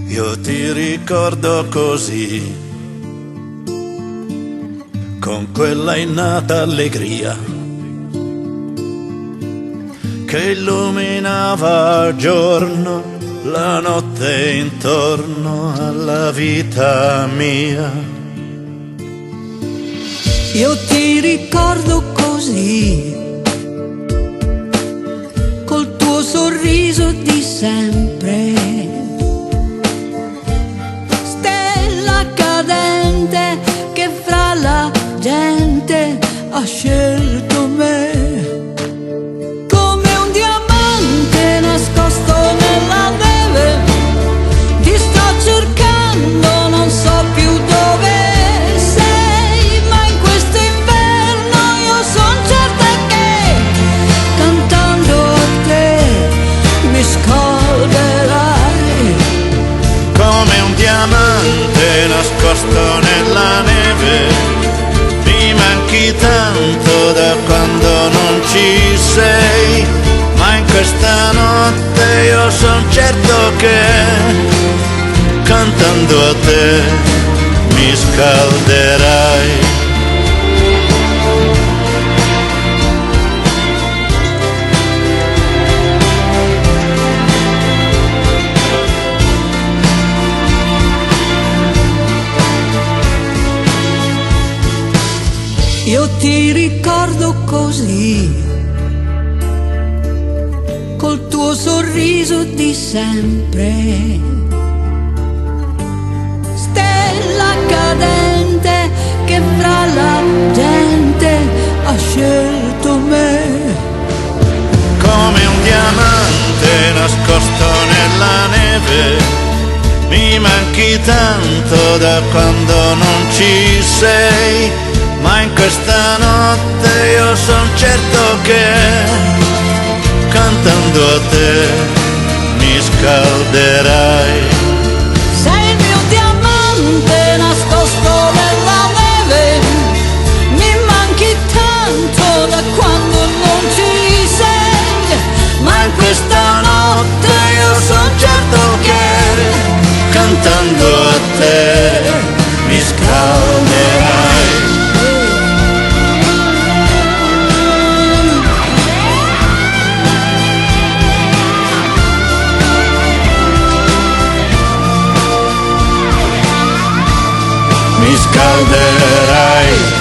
Io ti ricordo così, con quella innata allegria che illuminava il giorno, la notte intorno alla vita mia. Io ti ricordo così, col tuo sorriso di sempre, stella cadente che fra la gente ha scelto me, come un diamante nascosto nella neve. Ti sto cercando, non so più dove sei, ma in questo inverno io son certa che cantando a te mi scalderai. Come un diamante nascosto nella neve, mi manchi tanto da quando non ci sei, ma in questa notte io son certo che cantando a te mi scalderai. Io ti ricordo così, col tuo sorriso di sempre, stella cadente che fra la gente ha scelto me. Come un diamante nascosto nella neve, mi manchi tanto da quando non ci sei, ma in questa notte io son certo che cantando a te mi scalderai. Sei il mio diamante nascosto nella neve, mi manchi tanto da quando non ci sei, ma in questa notte io son certo che Cantando a te mi scalderai. Mi scalderai.